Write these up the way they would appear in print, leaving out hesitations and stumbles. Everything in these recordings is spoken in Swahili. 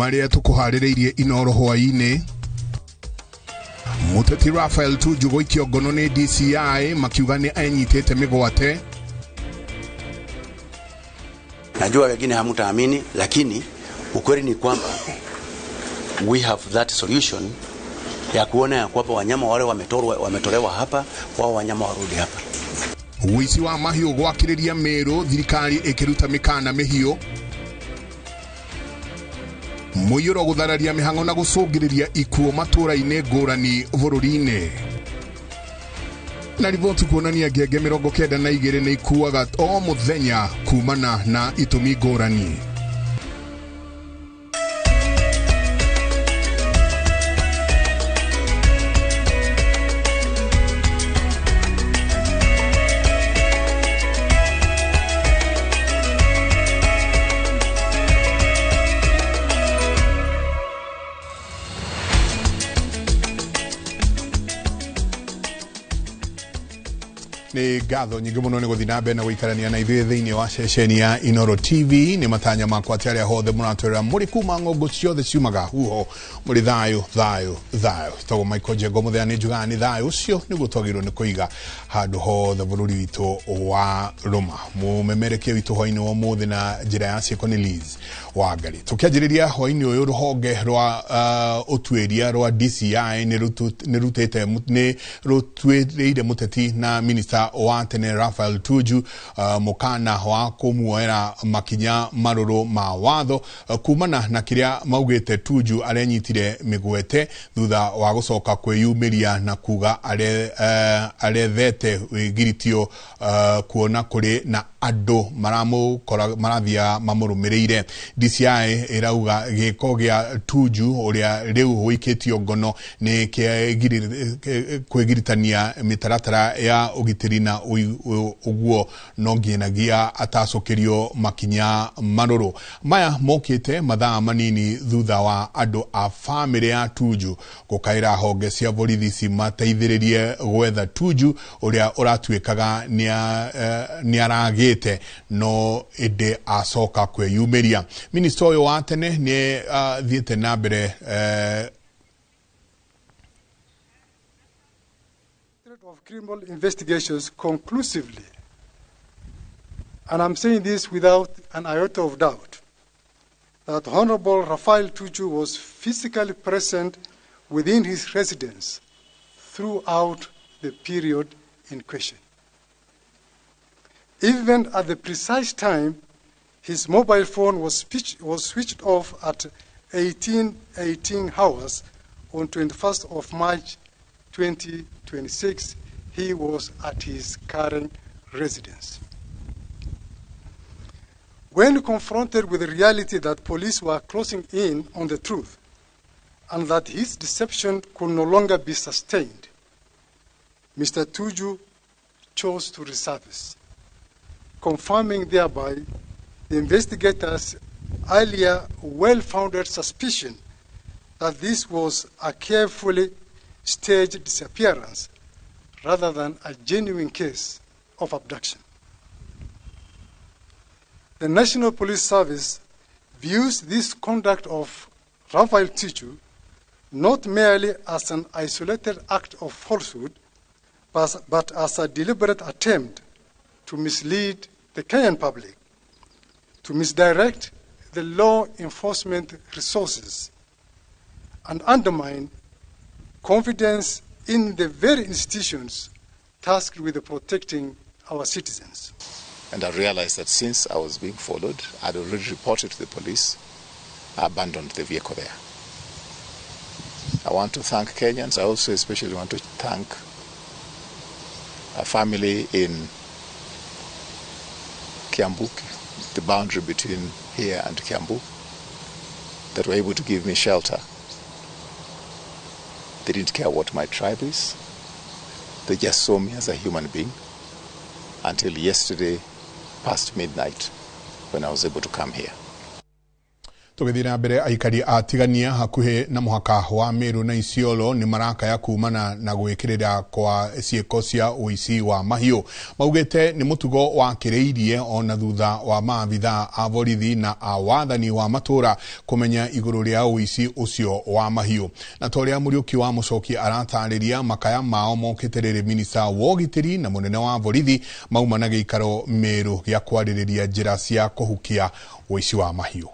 Maria tukuharireirie inoro hwaine. Muteti Raphael Tuju goikio ngono ni DCI makiuga ni anyitete migwate. Najua wengine hamtaamini, lakini ukweli ni kwamba we have that solution ya kuona ya kwamba wanyama wale wametolewa hapa, wao wanyama warudi hapa. Uici wa mahiũ gwakĩrĩria Meru, thirikari ĩkĩruta mĩkana mĩhiũ. Mũiyũro gũthararia mĩhang'o na gũcũngĩrĩria ikuũ matũũra-inĩ ngũrani bũrũri-inĩ. Na riboti kuonania ngenge 92 nĩ ikuaga o mũthenya kumana na itũmi ngũrani. Ni gatho nyingi muno ni guthina mbere na guikarania na ithuĩ thĩinĩ wa ceceni ya Inoro TV. Ni matanya makwa atĩ arĩa hothe mũratwĩrĩra mũrĩ kuma ng'ongo ciothe ciumaga huho mũrĩ thayũ togwo Michael Njengo mũthea nĩ njugaga nĩ thayũ ũcio nĩguo twagĩrĩirwo nĩ kũiga handũ hothe bũrũri witũ wa Roma. Mũmemerekia witũ hwainĩ wa ũmũthĩ na njĩra ya ciĩko nĩ Liz Wangari. Tũkĩanjĩrĩria hwainĩ ũyũ rũhonge rwa ũtuĩria rwa DCI nĩ rũtuĩrĩire mũteti na minister wa tene Raphael Tuju mukana wa kumuoera makinya marũrũ ma watho kumana na kĩrĩa maugĩte Tuju arenyitire mĩgwete thutha wa gũcoka kwĩyumĩria na kuga arethete wĩgiritio kuona kũrĩ na andũ marathia mamũrũmĩrĩire. DCI irauga gĩko gĩa Tuju ũrĩa rĩu wĩkĩtio ngono nĩ kwĩgiritania mĩtaratara ya ũgitĩri na uguo no nginagia atacokerio makinya marũrũ. Maya mokĩte mathaa manini thutha wa andũ a family ya Tuju gũkaĩra honge cia borithi cimateithĩrĩrie gwetha Tuju ũrĩa ũratuĩkaga nĩaragĩte no ĩndĩ acoka kwĩyumĩria. Minister ũyũ wa tene nĩ thiĩte na mbere of criminal investigations conclusively, and I'm saying this without an iota of doubt, that Honorable Raphael Tuju was physically present within his residence throughout the period in question. Even at the precise time his mobile phone was switched off at 18:18 hours on 21st of March 2026, he was at his current residence. When confronted with the reality that police were closing in on the truth and that his deception could no longer be sustained, Mr. Tuju chose to resurface, confirming thereby the investigators' earlier well-founded suspicion that this was a carefully staged disappearance rather than a genuine case of abduction. The National Police Service views this conduct of Raphael Tuju not merely as an isolated act of falsehood, but as a deliberate attempt to mislead the Kenyan public, to misdirect the law enforcement resources, and undermine confidence in the very institutions tasked with protecting our citizens. And I realized that since I was being followed, I'd already reported to the police. I abandoned the vehicle there. I want to thank Kenyans. I also especially want to thank a family in Kiambu, the boundary between here and Kiambu, that were able to give me shelter. They didn't care what my tribe is. They just saw me as a human being until yesterday past midnight when I was able to come here. Tugithira mbere aikari atigania hakuhe na muhaka wa Meru na Isiolo ni marakaya kumana na gwikirira kwa cieko cia uici wa mahiu. Maugite ni mutugo wa kireirie ona thutha wa maabitha a borithi na awathani wa matura kumenya iguru ria uici ucio wa mahiu. Na toria Muriuki wa Mucoki aratariria makaya mao mokiterere minista wogitiri na munene wa borithi maumana giikaro Meru gya kwaririria njira cia kuhukia uici wa mahiu.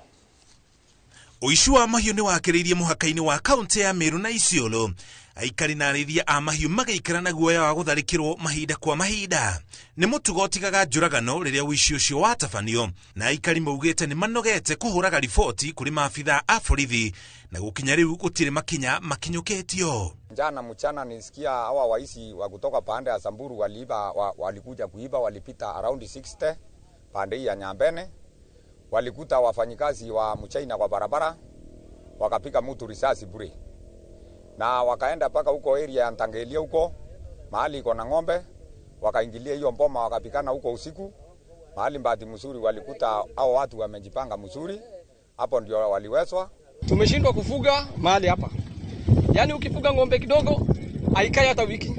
Uici wa mahiu ni wakiririe muhaka-ini wa kaunti ya Meru na Isiolo. Aikari na arĩithia a mahiu magaikara na guoya wa gutharikirwo mahinda kwa mahinda. Ni mutugo tigaga njuragano riria uici ucio watabanio, na aikari maugite ni manogete kuhuraga riboti kuri maabitha a borithi na gukinya riu gutire makinya makinyuketio. Jana mchana nisikia hawa waizi wa kutoka pande ya Samburu walikuja kuiba, walipita around 60 pande hii ya Nyambene. Walikuta wafanyikazi wa mchaina kwa barabara, wakapika mtu risasi bure. Na wakaenda paka huko area ya Ntangelia huko, mahali iko na ng'ombe, wakaingilia hiyo mboma wakapikana huko usiku. Mahali mbati mzuri walikuta hao watu wamejipanga mzuri, hapo ndio waliwezwa. Tumeshindwa kufuga mahali hapa. Yaani ukifuga ng'ombe kidogo, haikai hata wiki.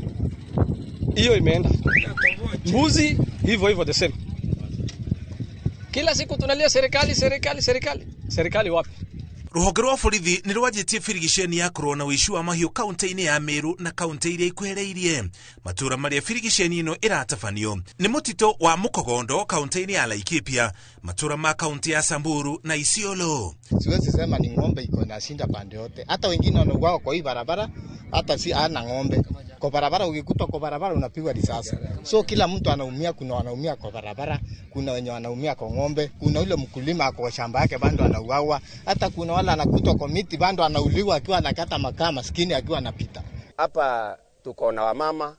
Hiyo imeenda. Mbuzi hivyo the same. Kila siku tunalia serikali. Serikali wapi? Ruhonge rwa borithi ni rwajitie firigisheni ya korona uici wa mahiu kaunti-ini ya Meru na kaunti iria ikuhereirie. Matura maria firigisheni ino iratabanio ni mutito wa Mukogondo kaunti-ini ya Laikipia, matura ma kaunti ya Samburu na Isiolo. Siwezi sema ni ng'ombe iko na shinda pande yote. Hata wengine wanauawa kwa hii barabara, hata si ana ng'ombe. Kwa barabara ukikuta kwa barabara unapigwa risasi. So kila mtu anaumia, kuna wanaumia kwa barabara, kuna wenye wanaumia kwa ng'ombe, kuna yule mkulima kwa shamba yake bando anauawa, hata kuna wala anakutwa kwa miti bando anauliwa akiwa anakata makaa maskini akiwa anapita. Hapa tuko na wamama,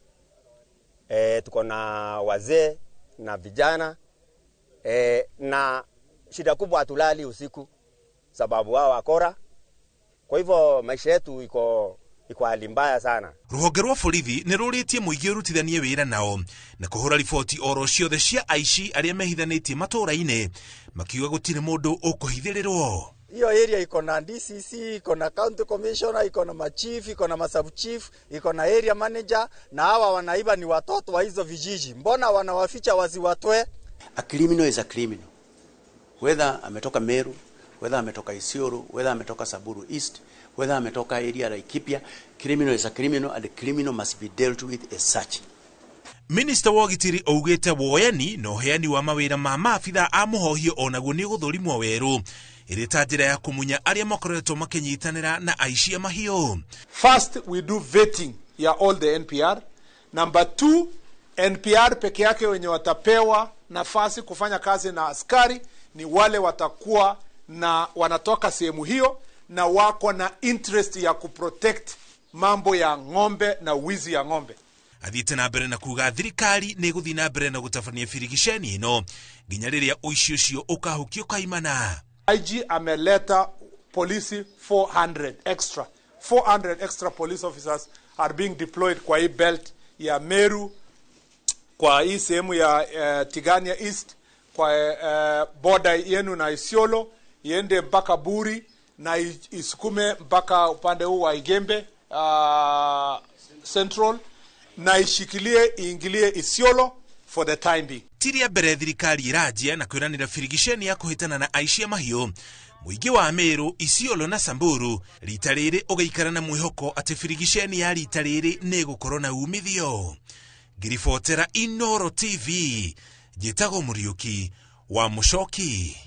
tuko na wazee na vijana, na shida kubwa hatulali usiku sababu wao wakora. Kwa hivyo maisha yetu iko hali mbaya sana. Ruhonge rwa borithi ni ruritie muingi urutithanie wira nao na kuhura riboti oro ciothe cia aici aria mehithanitie matura-ini, makiuga gutire mundu ukuhithirirwo. Hiyo area iko na DCC, iko na county commissioner, iko na machief, iko na masub chief, iko na area manager, na hawa wanaiba ni watoto wa hizo vijiji. Mbona wanawaficha waziwatoe? A criminal is a criminal. Whether ametoka Meru, whether ametoka Isiolo, whether ametoka Samburu East, whether ametoka area Laikipia, criminal is a criminal and the criminal must be dealt with as such. Minister wogitiri augite woyani no heani wa mawira ma maabitha a muhohio onaguo ni guthurimwo weru irita njira ya kumunya aria makoretwo makinyitanira na aici a mahiu. First, we do vetting ya all the NPR. Number 2, NPR peke yake wenye watapewa nafasi kufanya kazi na askari ni wale watakuwa na wanatoka sehemu hiyo na wako na interest ya kuprotect mambo ya ng'ombe na wizi ya ng'ombe. Athiite na mbere na kuga thirikari ni guthii na mbere na gutafania firigisheni ino nginya riria uici ucio ukahukio kaimana. IG ameleta polisi 400 extra police officers are being deployed kwa hii belt ya Meru, kwa hii sehemu ya Tigania East, kwa border yenu na Isiolo, iende mpaka Buri na isukume mpaka upande huu wa Igembe Central, na ishikilie iingilie Isiolo for the time being. Tiria mbere thirikari irajia na kwiranira firigisheni ya kuhitana na aici a mahiu muingi wa Meru, Isiolo na Samburu rita riri ugaikara na mwihoko ati firigisheni ya rita riri ni gukorwo na umithio. Ngiribotera Inoro TV, Njĩtagwo Muriuki wa Mucoki.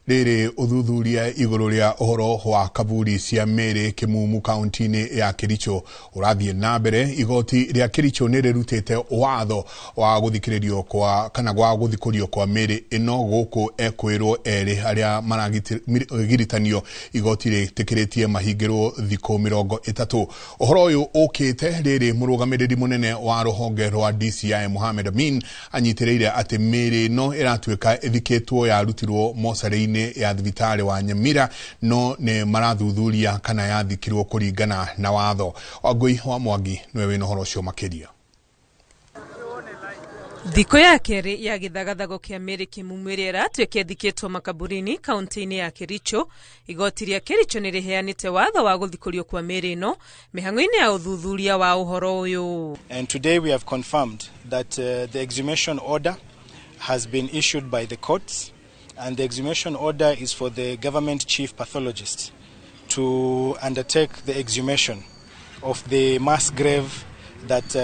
Riri uthuthuria iguru ria uhoro wa kaburi cia Meri Kimumu kaunti-ini ya Kericho urathie na mbere. Igoti ria Kericho ni rirutite watho wa guthikiririo kwa kana gwa guthikurio kwa Meri ino guku ekwirwo eri aria maragiritanio igoti ritikiritie mahingirwo thiku 30. Uhoro uyu ukite riri murugamiriri munene wa ruhonge rwa DCI Mohamed Amin anyitireire ati Meri no iratuika ithikitwo ya rutirwo mosari ya thibitari wa Nyamira no ne marathuthuria kana yathikirwo kuringana na watho. Wangui wa Mwangi niwe wina horo cio makiria. Thiko ya keri ya githagathago kia meri kimumwirira twekethikitwo makaburini kaunti-ini ya Kericho. Igoti ria Kericho niriheanite watho wa guthikurio kwa meri ino mihango-ini ya uthuthuria wa uhoro uyu. And today we have confirmed that the exhumation order has been issued by the courts, and the exhumation order is for the government chief pathologist to undertake the exhumation of the mass grave that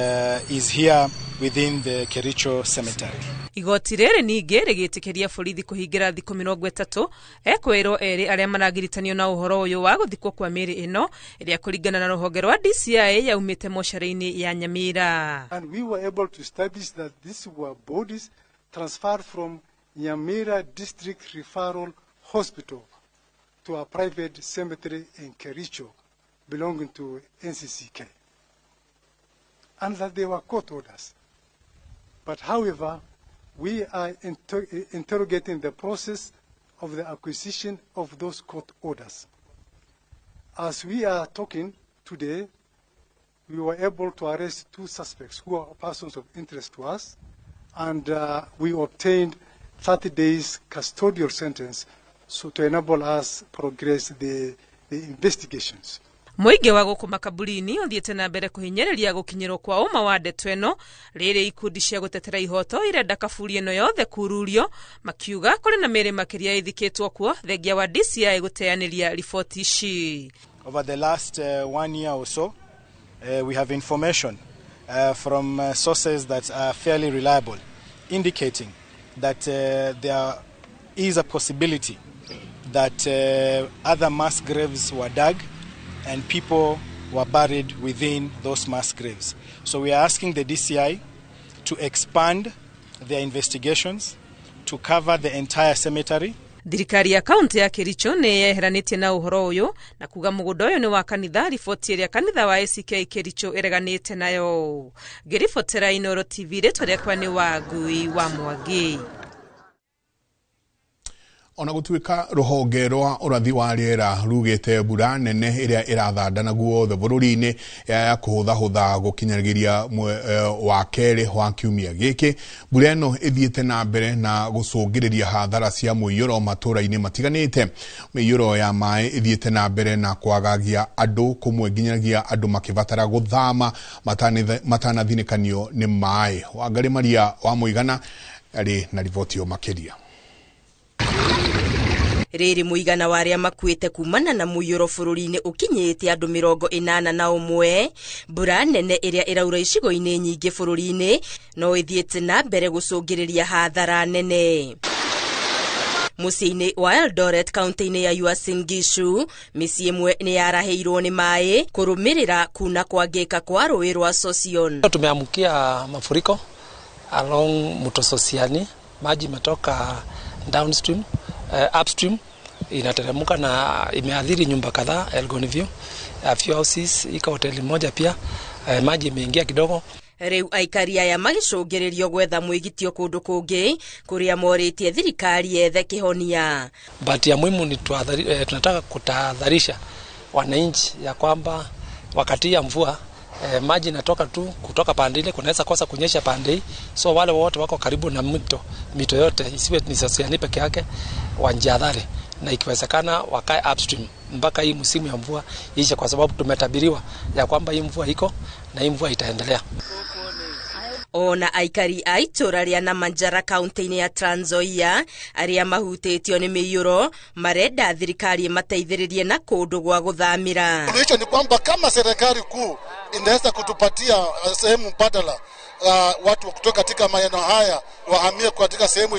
is here within the Kericho cemetery. Igoti riri ningi rigitikiria borithi kuhingira thiko 30 ekwiro eri aria maragiritanio na uhoro uyu wa guthikwo kwa meri ino iria kuringana na ruhonge rwa DCI yaumite moshari-ini ya Nyamira. And we were able to establish that these were bodies transferred from Nyamira District Referral Hospital to a private cemetery in Kericho belonging to NCCK, and that they were court orders. But however, we are interrogating the process of the acquisition of those court orders. As we are talking today, we were able to arrest 2 suspects who are persons of interest to us, and we obtained 30 days custodial sentence so to enable us progress the investigations. Muingi wa guku makaburini uthiete na mbere kuhinyiriria gukinyirwo kwa uma wa ndeto ino riri ikundi cia gutetera ihoto irenda kaburi ino yothe kururio makiuga kuri na meri makiria ithikitwo kuo thengia wa DCI guteaniria ripoti ici. Over the last 1 year or so, we have information from sources that are fairly reliable indicating that there is a possibility that other mass graves were dug and people were buried within those mass graves. So we are asking the DCI to expand their investigations to cover the entire cemetery. Thirikari ya kaunti ya Kericho ni yeheranitie na uhoro uyu na kuga mugundo uyu ni wa kanitha. Ripoti iria kanitha wa ACK Kericho ereganite nayo. Ngiribotera Inooro TV ritwa riakwa ni Wangui wa Mwangi. Ona gutuika ruhonge rwa urathi wa riera rugite mbura nene iria irathandana guothe bururi-ini ya kuhutha gukinyariria wa keri wa kiumia giki. Mbura ino ithiite na mbere na gucungiriria hathara cia muiyuro matura-ini matiganite. Muiyuro ya mai ithiite na mbere na kwagagia andu kumwe nginyagia andu makivatara guthama matanathinekanio ni mai. Wangari Maria wa Muigana ari na ripoti yo makiria. Riri muigana wa aria makuite kumana na muiyuro bururi-ini ukinyite andu 81. Mbura nene iria iraura icigo-ini nyingi bururi-ini no ithiite na mbere gucungiriria hathara nene. Muciĩ-ini wa Eldoret kaunti-ini ya Uasin Gishu mĩciĩ imwe ni yaraheirwo ni mai kurumirira kuna kwangika kwa rũĩ rwa Sosion. Tumeamkia mafuriko along mto Sosiani, maji metoka downstream, upstream inateremka na imeathiri nyumba kadhaa Elgon View, a few houses, ika hoteli moja pia maji imeingia kidogo. Riu aikaria ya magicungiririo gwetha mwigitio kundu kungi kuria moritie thirikari yethe kihonia. But ya muhimu ni tunataka kutahadharisha wananchi ya kwamba wakati ya mvua maji inatoka tu kutoka pande ile, kunaweza kosa kunyesha pande hii, so wale wote wako karibu na mito yote isiwe ni Sosiani peke yake wanjadhari, na ikiwezekana wakae upstream mpaka hii msimu ya mvua ishe, kwa sababu tumetabiriwa ya kwamba hii mvua iko na hii mvua itaendelea. Ona aikari a itura ria Namanjara kaunti-ini ya Trans Nzoia aria mahutitio ni miiyuro marenda thirikari mateithiririe na kundu gwa guthamira. Hicho ni kwamba kama serikali kuu inaweza kutupatia sehemu mbadala, watu kutoka katika maeneo haya wahamie katika sehemu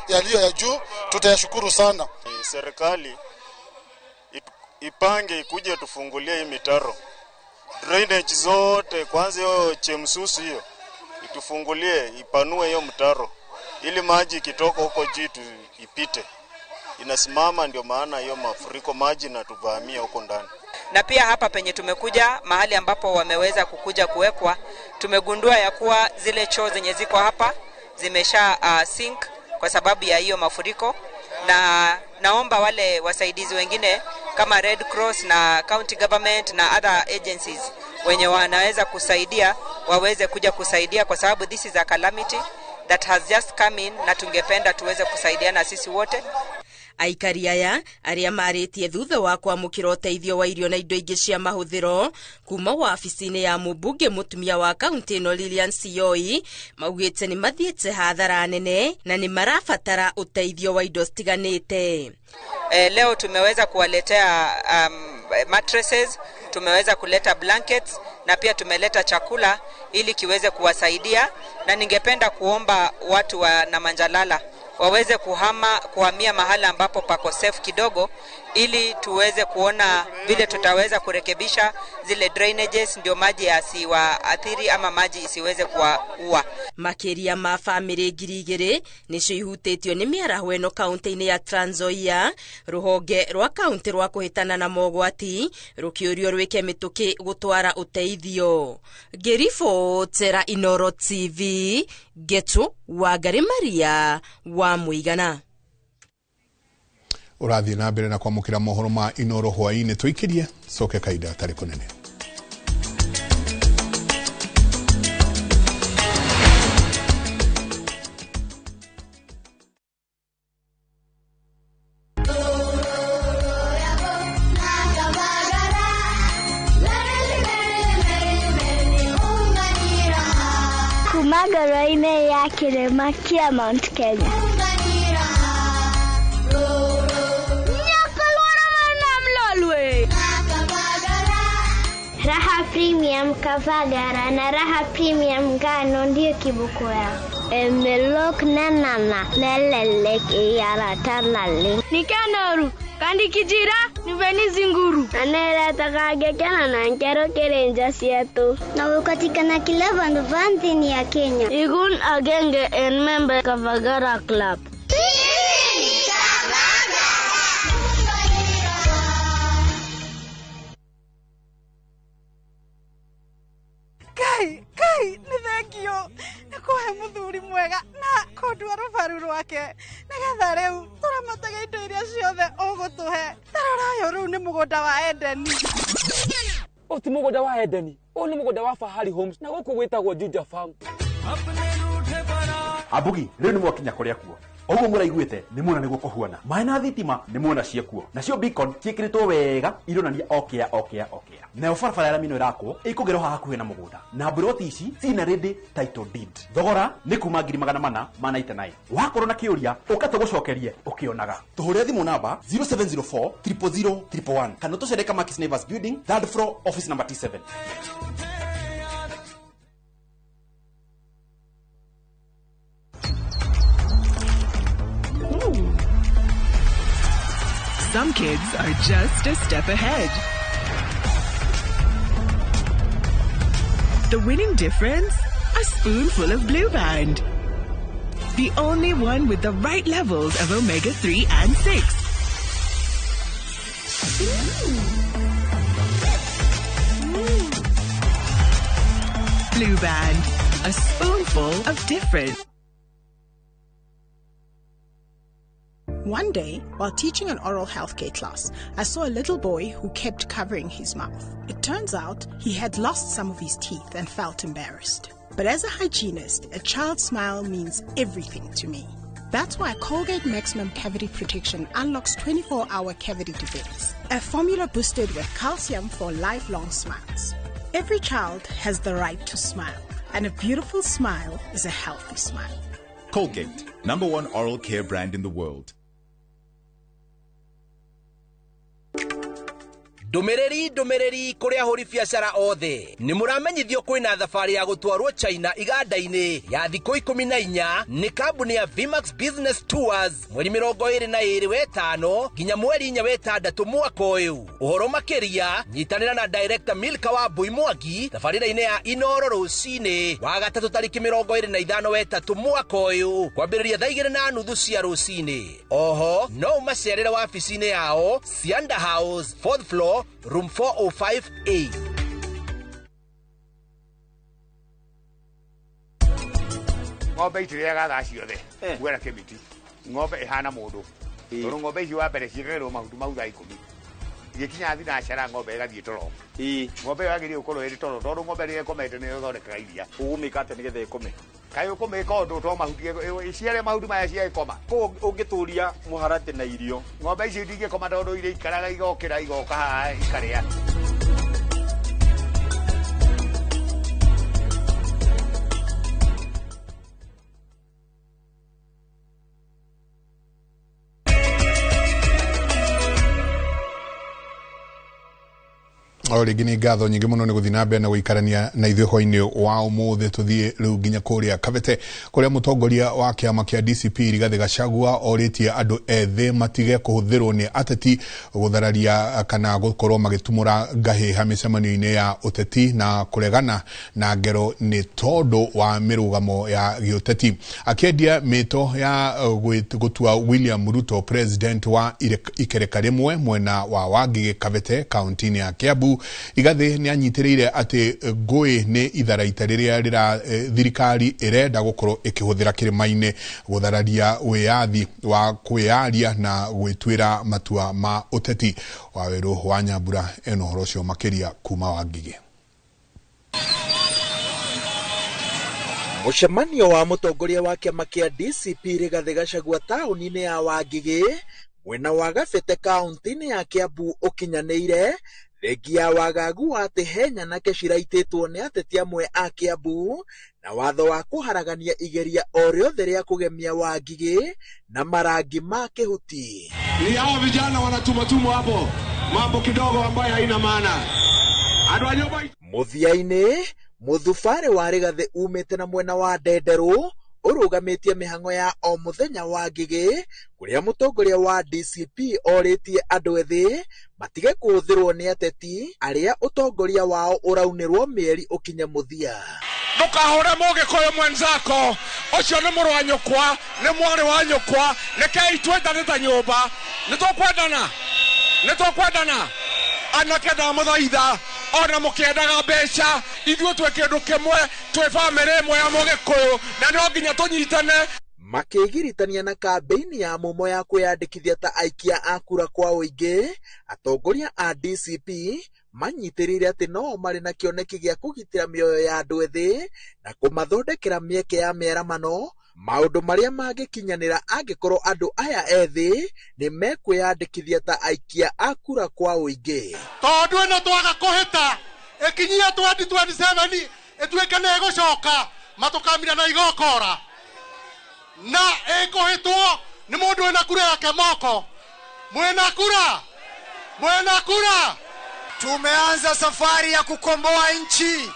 yaliyo ya juu, tutayashukuru sana. Serikali ipange ikuje tufungulie hii mitaro, drainage zote, kwanza hiyo Chemsusu hiyo itufungulie, ipanue hiyo mtaro ili maji ikitoka huko juu ipite, inasimama. Ndio maana hiyo mafuriko maji na tuvamia huko ndani. Na pia hapa penye tumekuja mahali ambapo wameweza kukuja kuwekwa, tumegundua ya kuwa zile choo zenye ziko hapa zimesha sink kwa sababu ya hiyo mafuriko, na naomba wale wasaidizi wengine kama Red Cross na county government na other agencies wenye wanaweza kusaidia waweze kuja kusaidia, kwa sababu this is a calamity that has just come in na tungependa tuweze kusaidiana sisi wote. Aikari aya aria maritie thutha wa kwamukira uteithio wa irio na indo ingi cia mahuthiro kuma wabici-ini ya mubunge mutumia wa kaunti ino Lilian Sioi maugite ni mathiete hathara nene na ni marabatara uteithio wa indo stiganite. Leo tumeweza kuwaletea mattresses, tumeweza kuleta blankets na pia tumeleta chakula ili kiweze kuwasaidia, na ningependa kuomba watu wa Namanjalala waweze kuhamia mahala ambapo pako safe kidogo, ili tuweze kuona vile tutaweza kurekebisha zile drainages ndio maji yasiwaathiri ama maji isiweze kuwaua. Makiria ma family ngiri nicio ihutitio ni miaraho eno kaunti-ini ya Trans Nzoia, ruhonge rwa kaunti rwa kuhitana na mogwati rukiurio rwike mituki gutwara uteithio. Gerifotera Inoro TV, Getu Wangari Maria wa Muigana. Urathi na mbere na kwamukira mohoro ma Inoro hwaini tuikirie soke kaida tariko nene. Kumagaraine ya kirema kia Mount Kenya. Raha Premium Kavagara na Raha Premium Ngano ndio kibuko yao. Emelok nanana lelelek yaratalale. Nikanoru kandi kijira niveni zinguru. Anela takage kana na nkero kerenja sietu. Na ukatikana kila vanti ya Kenya. Igun agenge en member Kavagara Club. Kai, ni thengio na kuhe muthuri mwega na kondwa rubaru rwake nigetha riu turamataga indo iria ciothe ugutuhe. Tarorayo riu ni mugunda wa Edeni. Ti mugunda wa Edeni, ni mugunda wa Fahari Homes na guku gwitagwo Juja Farm. Abugi riu ni mwakinya kuria kuo. Oguo muraiguite ni muona niguo kuhuana. Mai na thitima ni muona ciekuo. Nacio beacon ciikiritwo wega ironania okea. Nayo barabara ya mino irako ikugerwo hakuhe na mugunda. Na broti ici cina ready title deed. Thogora ni kuma 499. Wakorwo na kiuria ukatugucokerie ukionaga. Tuhure thimu namba 0704 000 111 kana tucereka Markis Naivas Building 3rd floor office number T7. Some kids are just a step ahead. The winning difference? A spoonful of Blue Band. The only one with the right levels of omega-3 and 6. Blue Band. A spoonful of different. One day, while teaching an oral healthcare class, I saw a little boy who kept covering his mouth. It turns out he had lost some of his teeth and felt embarrassed. But as a hygienist, a child's smile means everything to me. That's why Colgate Maximum Cavity Protection unlocks 24-hour cavity defense, a formula boosted with calcium for lifelong smiles. Every child has the right to smile, and a beautiful smile is a healthy smile. Colgate, #1 oral care brand in the world. Ndumiriri kuri ahuri biacara othe ni muramenyithio kwina thabari ya gutwarwo China iganda-ini ya thikũ 14 ni kambuni ya Vimax Business Tours mweri 22 wetano nginya mweri 4 wetandatũ mwaka uyu. Uhoro makiria nyitanira na director Milka wa Mbui Mwangi thabari-ini ya Inoro rucini wa gatatu tariki 25 wetatũ mwaka uyu kwambĩrĩria thaa 2:30 cia rucini. Oho no macerere wabici-ini yao Sianda House 4th floor room 405A. Ng'ombe itiriaga thaa ciothe gwera kĩmiti. Ng'ombe ihana mũndũ. Tondũ ng'ombe ici wa mbere ciĩkagĩrwo mahuti mau thaa 10. Igĩkinya thinacara ng'ombe ĩgathiĩ toro. Ng'ombe ĩyo yagĩrĩirwo gũkorwo ĩrĩ toro tondũ ng'ombe rĩrĩa ĩkomete nĩyo ĩthondekaga iria. Ũgũmĩka atĩa nĩgetha ĩkome? kayo ko me ko ndo to mahuti iciare mahuti maya cia ikoma ko ungituria muharate na irio ng'ombe ici ndinge koma ndo ire ikaraga igokira igoka haha ikaria Rĩngĩ nĩ ngatho nyingĩ mũno nĩ gũthiĩ na mbere na gũikarania na ithuĩ hwainĩ wa ũmũthĩ tũthiĩ rĩu nginya kũrĩa Kabete kũrĩa mũtongoria wa kĩama kĩa DCP Rigathĩ Gachagua orĩtie andũ ethĩ matige kũhũthĩrwo nĩ ateti gũthararia kana gũkorwo magĩtumũra ngahĩha mĩcemanio-inĩ ya ũteti na kũregana na ngero nĩ tondũ wa mĩrũgamo ya gĩũteti. Akĩendia mĩto ya gũtua William Ruto president wa ikereka rĩmwe mwena wa Wangigĩ Kabete kaunti-inĩ ya Kiambu, Rigathĩ nĩ anyitĩrĩire atĩ ngũĩ nĩ itharaita rĩrĩa thirikari ĩrenda gũkorwo ĩkĩhũthĩra kĩrĩma-inĩ gũthararia wĩyathi wa kwĩyaria na gwĩtuĩra matua ma ũteti. Wawerũ wa Nyambura ena ũhoro ũcio makĩria kuma Wangigĩ. Mũcemanio wa mũtongoria wa kĩama kĩa DCP Rigathĩ Gachagua taũni-inĩ ya Wangigĩ mwena wa Kabete kaunti-inĩ ya Kiambu ũkinyanĩire regi ya wagagu wa atĩ henya nake ciraitĩtwo nĩ ateti amwe a Kiambu na watho wa kũharagania igeria o rĩothe rĩa kũgemia Wangigĩ na marangi ma kĩhuti. Ni hao vijana wanatumatumwa hapo mambo kidogo ambayo haina maana. Mũthia-inĩ mũthubarĩ wa Rigathĩ umĩte na mwena wa Ndenderũ ũrũgamĩtie mĩhang'o ya o mũthenya Wangigĩ kũrĩa mũtongoria wa DCP orĩtie andũ ethĩ matige kũhũthĩrwo nĩ ateti arĩa ũtongoria wao ũraunĩrwo mĩeri ũkinye mũthia. Ndũkahũre mũgĩkũyũ mwenzako, ũcio nĩ mũrũ wa nyũkwa, nĩ mwarĩ wa nyũkwa, rekei twendane ta nyũmba. Nĩtũkwendana anake na mũthaitha ona mũkĩendaga mbeca ithuĩ twĩ kĩndũ kĩmwe, twĩ bamĩrĩ ĩmwe ya mũgĩkũyũ na no nginya tũnyitane. Makĩgiritania na kambeini ya mũmo ya kwĩyandĩkithia ta aikia a kura kwa ũingĩ, atongoria a DCP manyitĩrĩire atĩ no marĩ na kĩoneki gĩa kũgitĩra mĩoyo ya andũ ethĩ na kũmathondekera mĩeke ya mĩaramano, maũndũ marĩa mangĩkinyanĩra angĩkorwo andũ aya ethĩ nĩ mekwĩyandĩkithia ta aikia a kura kwa ũingĩ. Tondũ ĩno twaga kũhĩta ĩkinyia 2027 ĩtuĩke nĩ ĩgũcoka matũkamira na igokora na ĩkũhĩtwo nĩ mũndũ wĩna kura yake moko. Mwena kura. Tumeanza safari ya kukomboa nchi.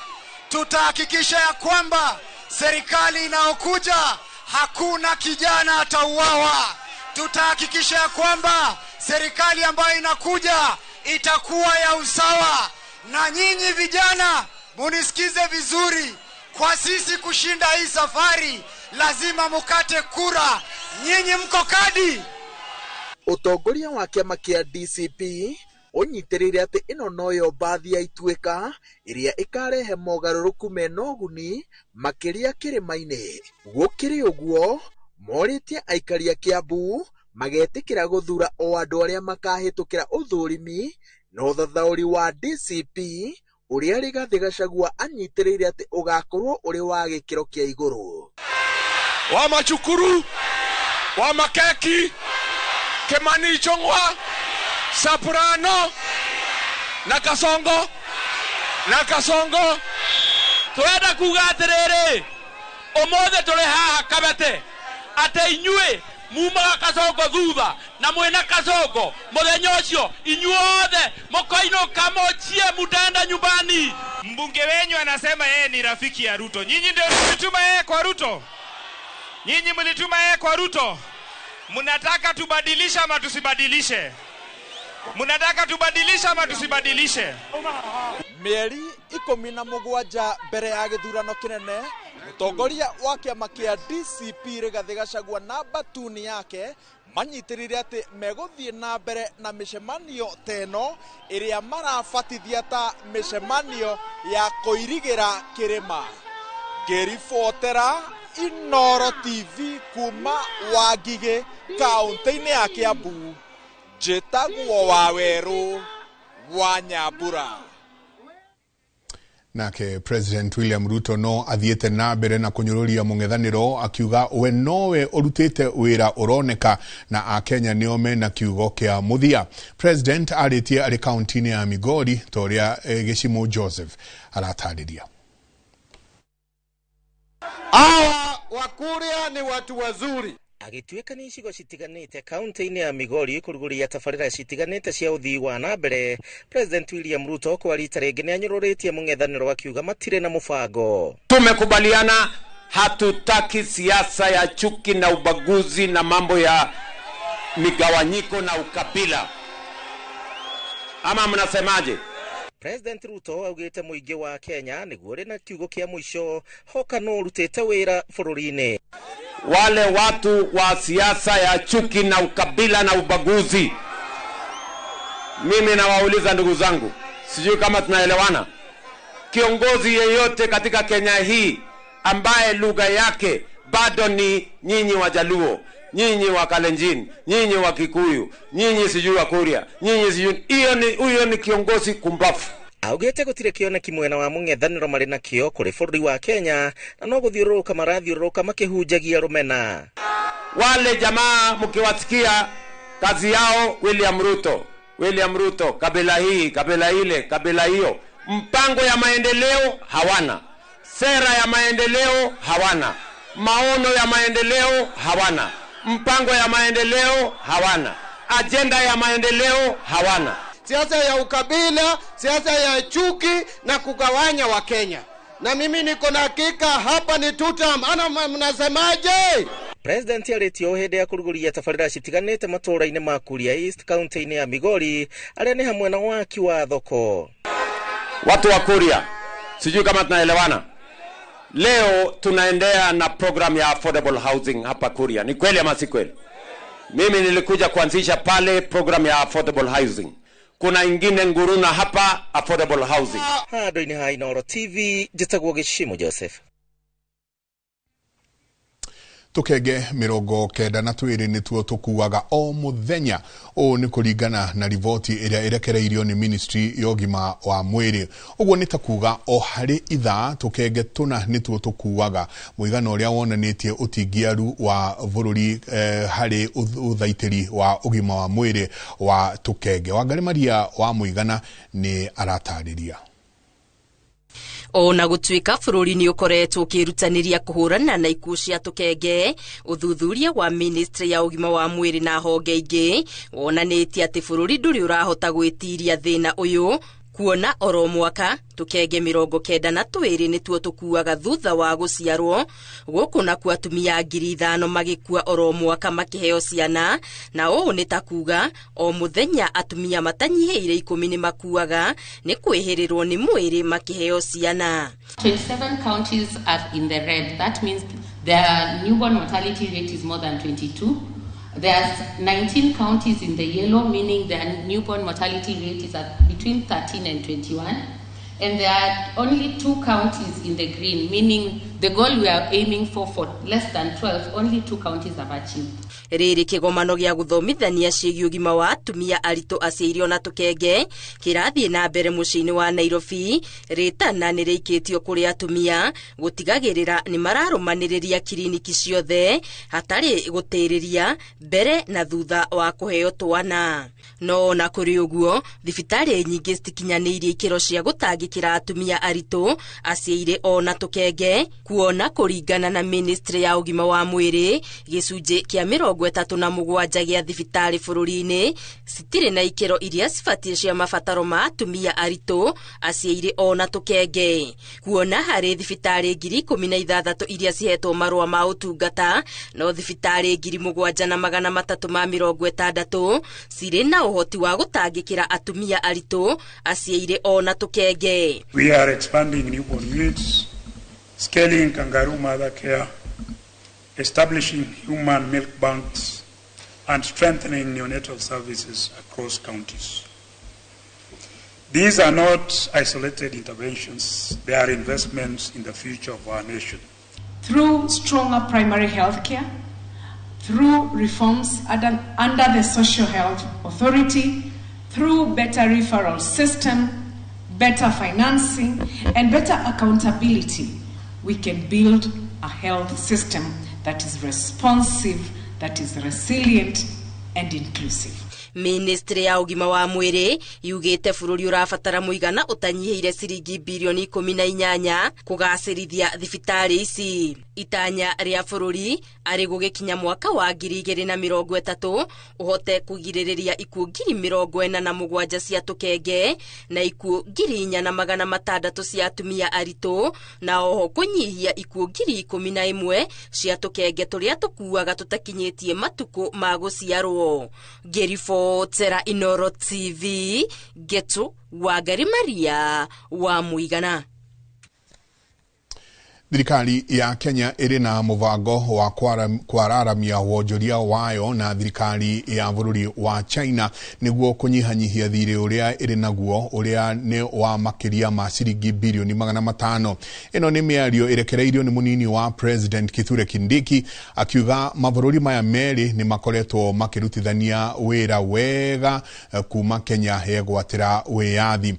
Tutahakikisha ya kwamba serikali inayokuja hakuna kijana atauawa. Tutahakikisha ya kwamba serikali ambayo inakuja itakuwa ya usawa. Na nyinyi vijana munisikize vizuri, kwa sisi kushinda hii safari lazima mukate kura. Nyinyi mko kadi. Ũtongoria wa kĩama kĩa DCP ũnyitĩrĩire atĩ ĩno noyo bathi ya ituĩka ĩrĩa ĩkarehe mogarũrũku mena ũguni makĩria kĩrĩma-inĩ. Gũkĩrĩ ũguo morĩtie aikari a Kiambu magetĩkĩra gũthura o andũ arĩa makahĩtũkĩra ũthũrimi na ũthathaũri wa DCP ũrĩa Rigathĩ Gachagua anyitĩrĩire atĩ ũgakorwo ũrĩ wa gĩkĩro kĩa igũrũ. Wa Machukuru, wa Makeki, Kimani Ichung'wa, Soprano na Kasongo. Twenda kuga atĩrĩrĩ, ũmũthĩ tũrĩ haha Kabete atĩ inyuĩ mumaga Kasongo thutha na mwena Kasongo mũthenya ũcio inyuothe mũkoinũka mochie mutaenda nyumbani. Mbunge wenyu anasema yeye ni rafiki ya Ruto. Nyinyi ndio mlituma yeye kwa Ruto. Mnataka tubadilisha ama tusibadilishe? Mĩeri 17 mbere ya gĩthurano kĩnene, mũtongoria wa kĩama kĩa DCP Rigathĩ Gachagua na batuni yake manyitĩrĩire atĩ megũthiĩ na mbere na mĩcemanio teno ĩrĩa marabatithia ta mĩcemanio ya kũirigĩra kĩrĩma. Ngĩribotera Inoro TV kuma Wangigĩ kaunti-inĩ ya Kiambu, njĩtagwo Wawerũ wa Nyambura. Nake President William Ruto no athiete na mbere na kunyururia mung'ethaniro akiuga we nowe urutite wira uroneka na Akenya nio mena kiugo kia muthia. President aritie ari kaunti-ini ya Migori toria Geshimo Joseph aratariria. Hawa Wakuria ni watu wazuri. Agituika ni icigo citiganite kaunti-ini ya Migori kuruguria tabarira citiganite cia uthii wa na mbere, President William Ruto kwa rita ringi ni anyururitie mung'ethaniro akiuga matire na mubango. Tumekubaliana hatutaki siasa ya chuki na ubaguzi na mambo ya migawanyiko na ukabila. Ama mnasemaje? President Ruto augite muingi wa Kenya niguo ri na kiugo kia mwisho hoka no rutite wira bururi-ini. Wale watu wa siasa ya chuki na ukabila na ubaguzi, mimi nawauliza ndugu zangu, sijui kama tunaelewana. Kiongozi yeyote katika Kenya hii ambaye lugha yake bado ni nyinyi Wajaluo, nyinyi wa Kalenjin, nyinyi wa Kikuyu, nyinyi sijui wa Kuria, nyinyi sijui, huyo ni kiongozi kumbafu. Augete gutire kioneki mwena wa mung'ethaniro mari na kio kuri bururi wa Kenya na no guthiururuka marathiururuka makihunjagia rumena. Wale jamaa mkiwasikia kazi yao William Ruto, kabila hii, kabila ile, kabila hiyo, mpango ya maendeleo hawana, sera ya maendeleo hawana, maono ya maendeleo hawana, mpango ya maendeleo hawana, agenda ya maendeleo hawana. Siasa ya ukabila, siasa ya chuki na kugawanya wa Kenya. Na mimi niko na hakika hapa ni tutam. Ana mnasemaje? President aretio hede ya kuruguria tabarira citiganite matura-ini ma Kuria East kaunti-ini ya Migori aria ni hamwe na waki wa thoko. Watu wa Kuria, sijui kama tunaelewana. Leo tunaendea na program ya affordable housing hapa Kuria. Ni kweli ama si kweli? Mimi nilikuja kuanzisha pale program ya affordable housing. Kuna ingine Nguruna hapa affordable housing. Hado-ini ha Inooro TV, jitagwo Geshimo Joseph. Tukenge 92 nituo tukuaga o muthenya. O ni kuringana na rivoti iria irekereirio ni Ministry ya Ugima wa Mwiri. Uguo ni takuga o hari ithaa tukenge tuna nituo tukuaga muigana uria wonanitie utingiaru wa bururi hari uthaitiri wa ugima wa mwiri wa tukenge. Wangari Maria wa muigana ni aratariria. Ona gutuika bururi ni ukoretwo ukirutaniria kuhurana na ikuũ cia tukenge, uthuthuria wa Ministry ya Ugima wa Mwiri na honge ingi wonanitie ati bururi nduri urahota gwitiria thina uyu, kuona oro mwaka tukenge 92 nituo tukuaga thutha wa guciarwo, guku na ku atumia 5,000 magikua oro mwaka makiheo ciana, na uu ni takuga o muthenya atumia matanyiheire 10 ni makuaga ni kwihirirwo ni mwiri makiheo ciana. 27 counties are in the red. That means their newborn mortality rate is more than 22. There's 19 counties in the yellow, meaning their newborn mortality rate is at between 13 and 21. And there are only 2 counties in the green, meaning the goal we are aiming for less than 12, only 2 counties have achieved. Riri kigomano gia guthomithania ciĩgiĩ ũgima wa atumia aritũ aciario na tukenge kirathie na mbere muciĩ-inĩ wa Nairobi. Ritana nĩ rĩikĩtio kũrĩ atumia gutigagĩrĩra nĩ mararũmanĩrĩria kiriniki ciothe hatarĩ gũtĩrĩria mbere na thutha wa kũheo twana. No na kũrĩ ũguo thibitarĩ nyingĩ citikinyanĩirie ikĩro cia gũtangĩkĩra atumia aritũ aciaire ona tukenge, kuona kũringana na Ministry ya Ugima wa Mwĩrĩ gĩcunjĩ kĩa 37 gĩa thibitarĩ bũrũri-inĩ citirĩ na ikĩro iria cibatie cia mabataro ma atumia aritũ aciaire ona tukenge, kuona harĩ thibitarĩ 16,000 iria cihetwo marũa ma ũtungata, no thibitarĩ 7,360 cirĩ na ũhoti wa gũtangĩkĩra atumia aritũ aciaire ona tukenge. We are expanding newborn units, scaling kangaroo mother care, establishing human milk banks, and strengthening neonatal services across counties. These are not isolated interventions, they are investments in the future of our nation. Through stronger primary health care, through reforms under the Social Health Authority, through better referral system, better financing, and better accountability, we can build a health system that is responsive, that is resilient, and inclusive. Ministry ya ugima wa mwiri yugite bururi urabatara muigana utanyihire ciringi bilioni 18 kugacirithia thibitari ici. Itanya ria bururi ari gugikinya mwaka wa 2030 uhote kugiririria ikuo 47,000 cia tukenge na ikuo 4,600 cia atumia aritu, na oho kunyihia ikuo 11,000 cia tukenge turia tukuaga tutakinyitie matuku ma guciarwo. Tera Inoro TV, Getu Wagari Maria wa Muigana. Thirikari ya Kenya iri na muvango wa kwararamia wonjoria wayo na thirikari ya bururi wa China niguo kunyihanyihia thiri uria iri naguo uria ni wa makiria ma ciringi bilioni 500. Ino ni miario irekereirio ni munini wa President Kithure Kindiki akiuga mabũrũri maya meri ni makoretwo makirutithania wira wega kuma Kenya yegwatira wiyathi.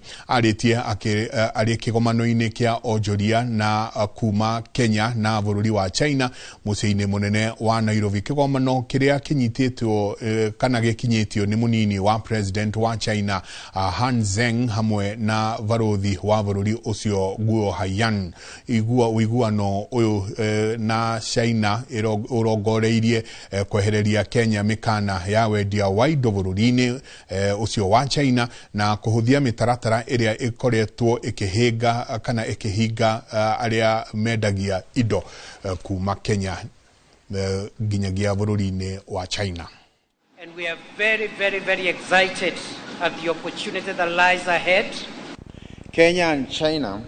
Ari kigomano-ini kia onjoria na kuma Kenya na bururi wa China muciini munene wa Nairobi. Kigomano kiria kinyititwo kana gikinyitio ni munini wa President wa China Han Zeng hamwe na varothi wa bururi ucio Guo Haiyan. Wiguano uyu na China urongoreirie kwehereria Kenya mikana ya wendia wa indo bururi-ini ucio wa China na kuhuthia mitaratara iria ikoretwo ikihinga kana ikihinga aria medagia ido kuma Kenya ginyagia bururi-ini wa China. And we are very, very, very excited at the opportunity that lies ahead. Kenya and China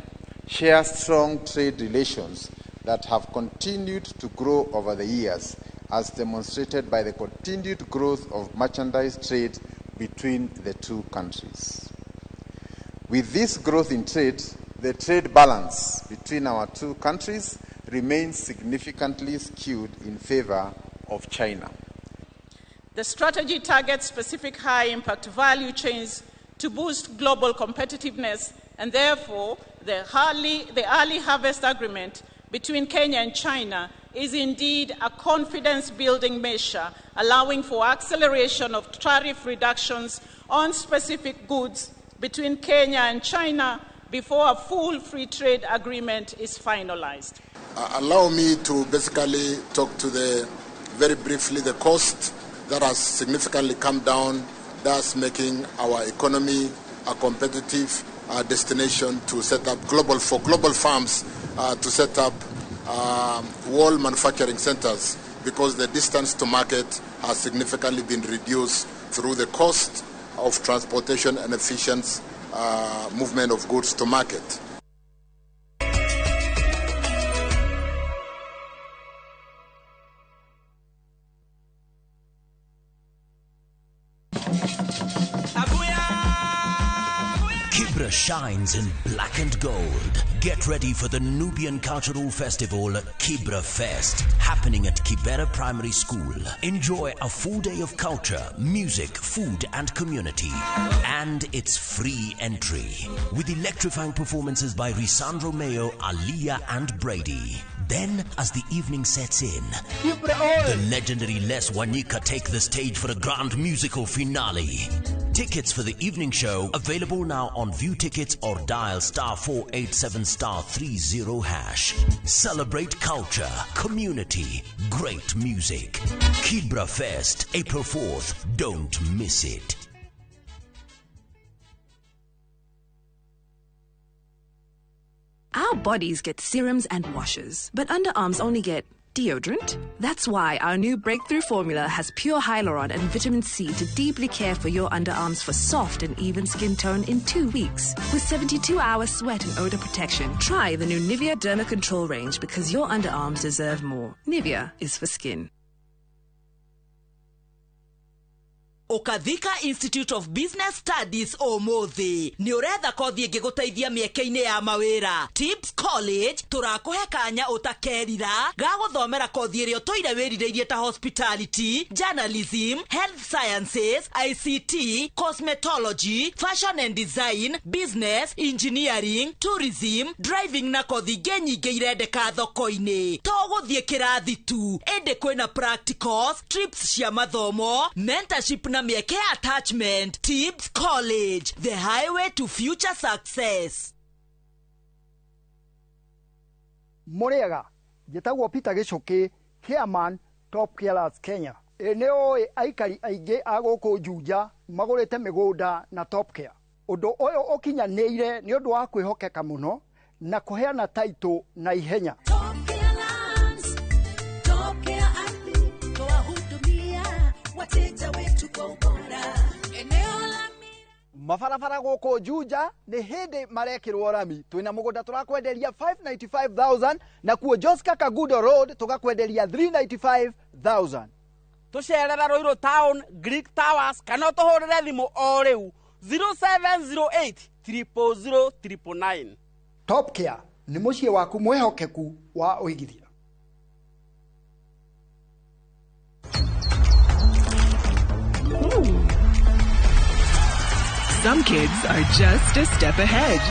share strong trade relations that have continued to grow over the years, as demonstrated by the continued growth of merchandise trade between the two countries. With this growth in trade, the trade balance between our two countries remains significantly skewed in favor of China. The strategy targets specific high-impact value chains to boost global competitiveness, and therefore the early harvest agreement between Kenya and China is indeed a confidence-building measure, allowing for acceleration of tariff reductions on specific goods between Kenya and China before a full free trade agreement is finalized. Allow me to basically talk to very briefly the cost that has significantly come down, thus making our economy a competitive destination to set up for global firms to set up world manufacturing centers, because the distance to market has significantly been reduced through the cost of transportation and efficient movement of goods to market. Kibra shines in black and gold. Get ready for the Nubian Cultural Festival, Kibra Fest, happening at Kibera Primary School. Enjoy a full day of culture, music, food and community. And it's free entry, with electrifying performances by Risandro Mayo, Aliyah and Brady. Then, as the evening sets in, the legendary Les Wanyika take the stage for a grand musical finale. Tickets for the evening show available now on View Tickets or dial *487*30#. Celebrate culture, community, great music. Kibra Fest, April 4th. Don't miss it. Our bodies get serums and washes, but underarms only get deodorant. That's why our new breakthrough formula has pure hyaluron and vitamin C to deeply care for your underarms for soft and even skin tone in 2 weeks. With 72-hour sweat and odor protection, try the new Nivea Derma Control range, because your underarms deserve more. Nivea is for skin. Ukathika Institute of Business Studies omothi. Ni uretha kothi ingiguteithia mieke-ini ya mawira. Tips College turakuhe kanya utakerira ga guthomera kothi iria toire wirireirie ta hospitality, journalism, health sciences, ICT, cosmetology, fashion and design, business, engineering, tourism, driving na kothi nyingi irendeka thoko-ini. To guthie kirathi tu, ende kwina practicals, trips cia mathomo, mentorship na mieke attachment. Tips College, the highway to future success. Moriaga, jetagwo Peter Gichuki, chairman Top Carers Kenya. Eneo aikari aige agoko Juja magurite migunda na Top Care. Undu uyu ukinyaneire ni undu wa kwihokeka muno na kuheana title na ihenya. Mafarafara goko Juja ni hindi marekirwo rami. Twina mugunda turakwenderia 595,000 na kuo Joska Kagudo Road tugakwenderia 395,000. Tucerera Roiro Town, Greek Towers, kana tuhurire thimu o riu 0708 000 999. Top Care ni mucie waku mwehokeku wa uigithia. Some kids are just a step ahead.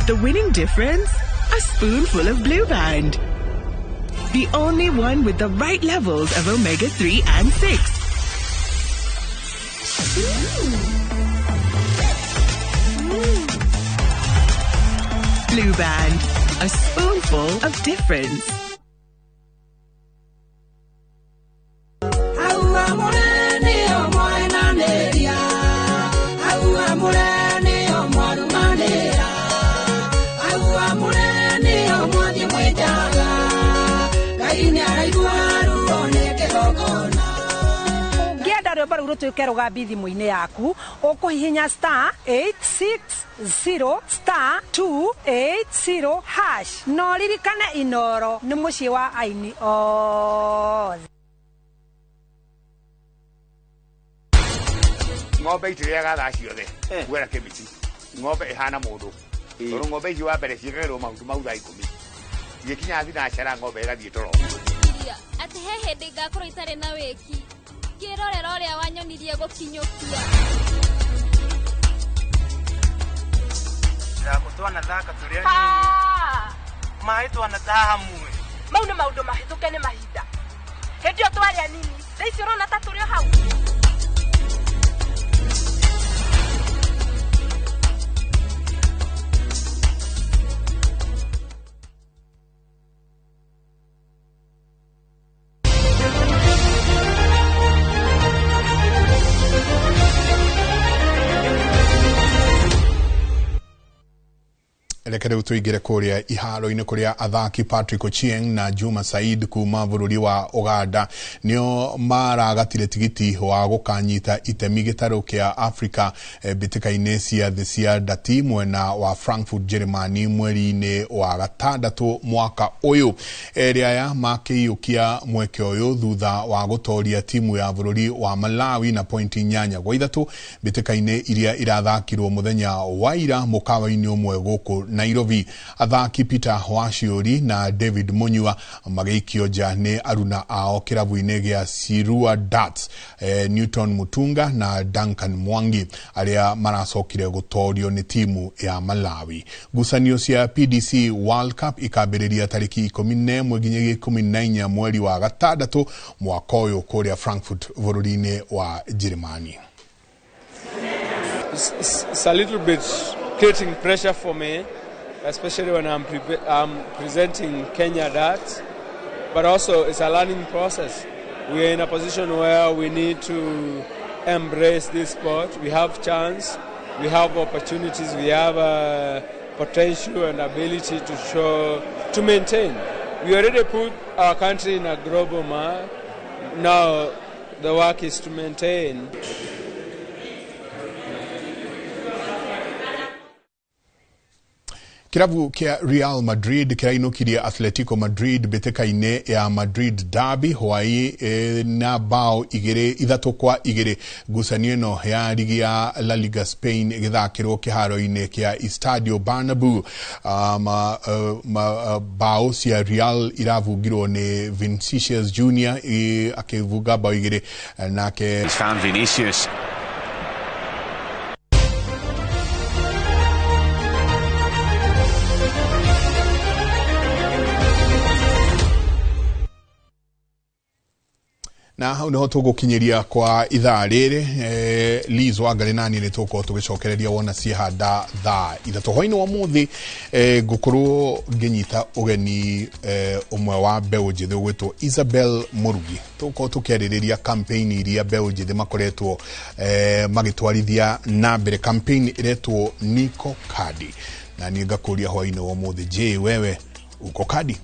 The winning difference? A spoonful of Blue Band. The only one with the right levels of omega-3 and 6. Blue Band. A spoonful of difference. Baru tu keroga bidi muine yaku okuhihinya *860*280# no ririkane Inoro ni mucie wa aini ng'ombe itiriaga thaa ciothe gwera kĩmiti ng'ombe ihana mũndũ tondũ ng'ombe ici wa mbere ciĩkagĩrwo mahuti mau thaa 10 igĩkinya thinacara ng'ombe ĩgathiĩ toro ati he hĩndĩ ngakorwo itarĩ na wĩki kĩrorero ũrĩa wanyonirie gũkinyũkia twana thaka tũrĩa nini maĩ twana ta hamwe mau nĩ maũndũ mahĩtũke nĩ mahinda hĩndĩ ĩyo twarĩ nini thaa ici ũrona ta tũrĩ hau. Rekere utuigire kuria iharo-ini kuria athaki Patrick Ochieng na Juma Said kuma bururi wa Uganda nio maragatire tigiti wa gukanyita itemi gitaro kia Africa bitika-ini cia thĩ cia ndati mwena wa Frankfurt Germany mweri-ini wa gatandatu mwaka uyu. Eri aya makĩiyũkia mweke uyu thutha wa gutoria timu ya bururi wa Malawi na pointi 8 gwa 3 bitika-ini iria irathakirwo muthenya wa ira mukawa-ini umwe guku Nairobi. Athaki Peter Washiori na David Munyua magĩikio nja nĩ aruna ao kĩrabu-inĩ gĩa Sirua Darts, Newton Mutunga na Duncan Mwangi arĩa maracokire gũtorio nĩ timu ya Malawi. Ngucanio cia PDC World Cup ikambĩrĩria tarĩki 11 nginya 14 mweri wa gatandatũ mwaka ũyũ kũrĩa Frankfurt bũrũri-inĩ wa Germany. It's a little bit creating pressure for me, especially when I'm presenting Kenya Darts, but also it's a learning process. We are in a position where we need to embrace this sport. We have chance, we have opportunities, we have potential and ability to maintain. We already put our country in a global map. Now the work is to maintain. Kirabu kia Real Madrid kirainukiria Atletico Madrid beteka-ine ya Madrid Derby hwai na bao 3-2 ngucanio ino ya ligi ya La Liga Spain igithakirwo kiharo-ine kia Estadio Bernabeu. Bao cia Real iravugirwo ni Vinicius Junior akivuga bao 2 nake Vinicius na no tugukinyiria kwa ithaa riri Liz Wangari nani ni tuko tugicokereria wona ciehanda thaa ithatu hwaini wa muthi gukorwo nginyita ugeni umwe wa mbeu njithi gwitwo Isabel Murugi tuko tukerireria campaign iria mbeu njithi makoretwo magitwarithia na mbere campaign iretwo Niko Kadi na ni ngakuria hwaini wa muthi je wewe uko kadi